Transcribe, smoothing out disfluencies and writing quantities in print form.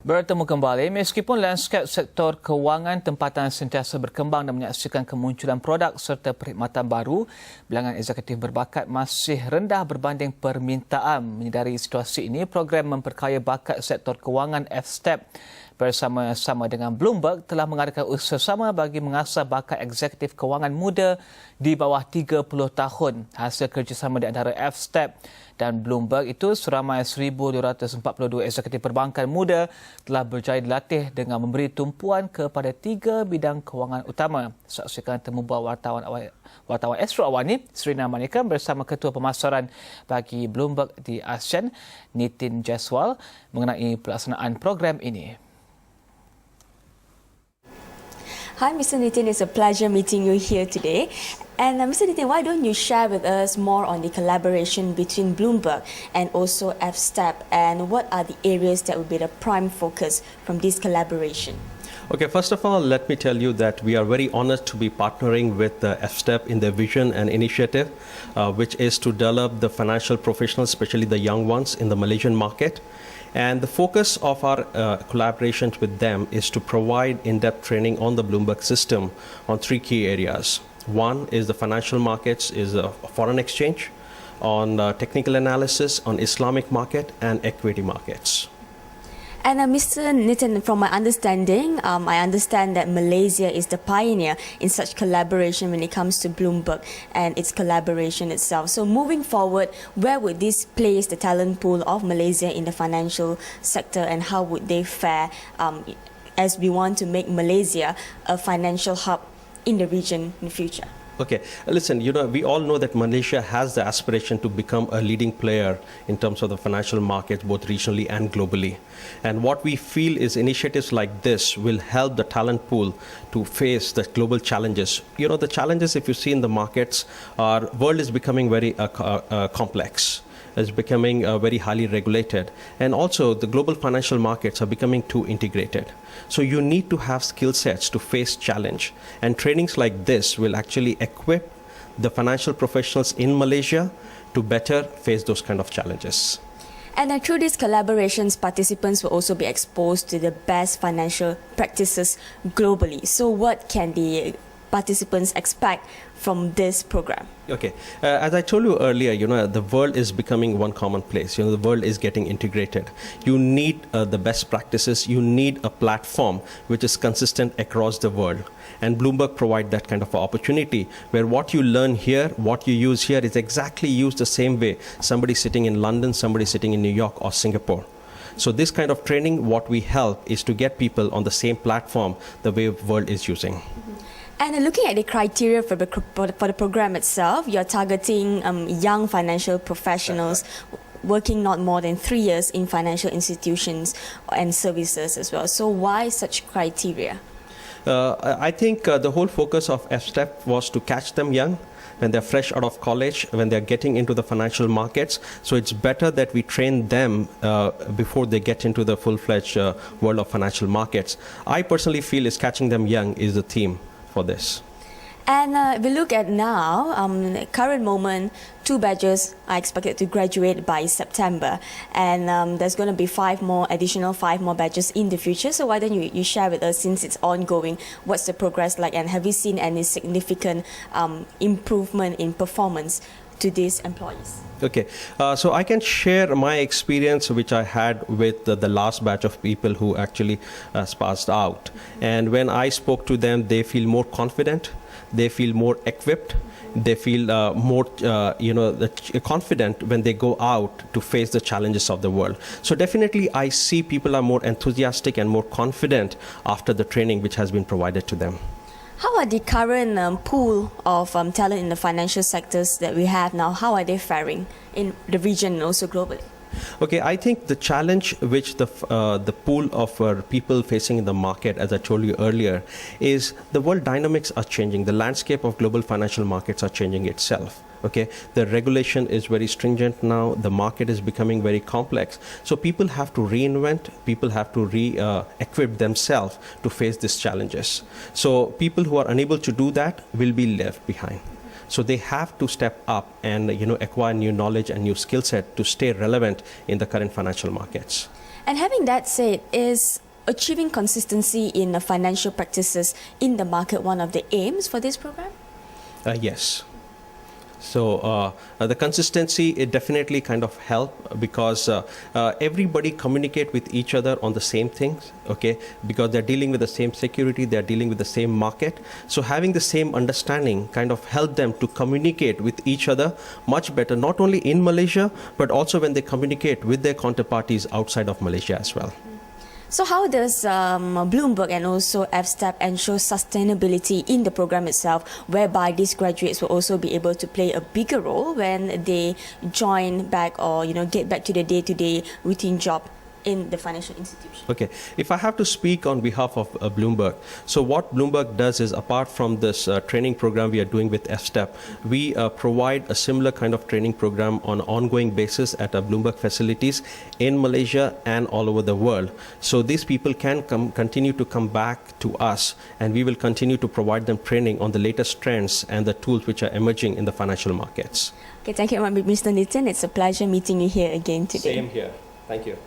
Bertemu kembali, meskipun lanskap sektor kewangan tempatan sentiasa berkembang dan menyaksikan kemunculan produk serta perkhidmatan baru, bilangan eksekutif berbakat masih rendah berbanding permintaan. Menyedari situasi ini, program memperkaya bakat sektor kewangan FSTEP bersama-sama dengan Bloomberg telah mengadakan usaha sama bagi mengasah bakat eksekutif kewangan muda di bawah 30 tahun. Hasil kerjasama di antara FSTEP dan Bloomberg itu seramai 1,242 eksekutif perbankan muda telah berjaya dilatih dengan memberi tumpuan kepada 3 bidang kewangan utama. Saksikan temu bual wartawan Astro Awani, Serina Manikan bersama Ketua Pemasaran bagi Bloomberg di ASEAN, Nitin Jaiswal, mengenai pelaksanaan program ini. Hi, Mr. Nitin. It's a pleasure meeting you here today. And Mr. Nitin, why don't you share with us more on the collaboration between Bloomberg and also FSTEP, and what are the areas that will be the prime focus from this collaboration? Okay, first of all, let me tell you that we are very honored to be partnering with FSTEP in their vision and initiative, which is to develop the financial professionals, especially the young ones, in the Malaysian market. And the focus of our collaborations with them is to provide in-depth training on the Bloomberg system on 3 key areas. One is the financial markets, is foreign exchange, on technical analysis, on Islamic market and equity markets. And Mr. Nitin, from my understanding, I understand that Malaysia is the pioneer in such collaboration when it comes to Bloomberg and its collaboration itself. So moving forward, where would this place the talent pool of Malaysia in the financial sector, and how would they fare as we want to make Malaysia a financial hub in the region in the future? Okay, listen, we all know that Malaysia has the aspiration to become a leading player in terms of the financial markets, both regionally and globally. And what we feel is initiatives like this will help the talent pool to face the global challenges. The challenges, if you see in the markets, our world is becoming very complex. Is becoming very highly regulated, and also the global financial markets are becoming too integrated. So you need to have skill sets to face challenge, and trainings like this will actually equip the financial professionals in Malaysia to better face those kind of challenges. And through these collaborations, participants will also be exposed to the best financial practices globally. So what can the participants expect from this program? Okay, as I told you earlier, the world is becoming one common place. The world is getting integrated. You need the best practices. You need a platform which is consistent across the world. And Bloomberg provide that kind of opportunity where what you learn here, what you use here is exactly used the same way. Somebody sitting in London, somebody sitting in New York or Singapore. So this kind of training, what we help is to get people on the same platform the way the world is using. And looking at the criteria for the program itself, you're targeting young financial professionals working not more than 3 years in financial institutions and services as well. So why such criteria? I think the whole focus of FSTEP was to catch them young, when they're fresh out of college, when they're getting into the financial markets. So it's better that we train them before they get into the full-fledged world of financial markets. I personally feel is catching them young is the theme for this. And if we look at now, current moment, 2 batches are expected to graduate by September, and there's going to be 5 more batches in the future. So why don't you share with us, since it's ongoing, what's the progress like, and have you seen any significant improvement in performance to these employees? Okay, so I can share my experience which I had with the last batch of people who actually passed out. And when I spoke to them, they feel more confident, they feel more equipped, they feel more confident when they go out to face the challenges of the world. So definitely I see people are more enthusiastic and more confident after the training which has been provided to them. How are the current pool of talent in the financial sectors that we have now? How are they faring in the region and also globally? Okay, I think the challenge which the pool of people facing in the market, as I told you earlier, is the world dynamics are changing. The landscape of global financial markets are changing itself. Okay, the regulation is very stringent now. The market is becoming very complex. So people have to reinvent. People have to equip themselves to face these challenges. So people who are unable to do that will be left behind. So they have to step up and acquire new knowledge and new skill set to stay relevant in the current financial markets. And having that said, is achieving consistency in financial practices in the market one of the aims for this program? Yes. So the consistency, it definitely kind of help because everybody communicate with each other on the same things, okay? Because they're dealing with the same security, they're dealing with the same market. So having the same understanding kind of help them to communicate with each other much better, not only in Malaysia, but also when they communicate with their counterparties outside of Malaysia as well. So how does Bloomberg and also FSTEP ensure sustainability in the program itself, whereby these graduates will also be able to play a bigger role when they join back or get back to the day-to-day routine job in the financial institution? Okay, if I have to speak on behalf of Bloomberg, so what Bloomberg does is, apart from this training program we are doing with FSTEP, we provide a similar kind of training program on an ongoing basis at our Bloomberg facilities in Malaysia and all over the world. So these people can continue to come back to us, and we will continue to provide them training on the latest trends and the tools which are emerging in the financial markets. Okay, thank you very much, Mr. Nitin. It's a pleasure meeting you here again today. Same here. Thank you.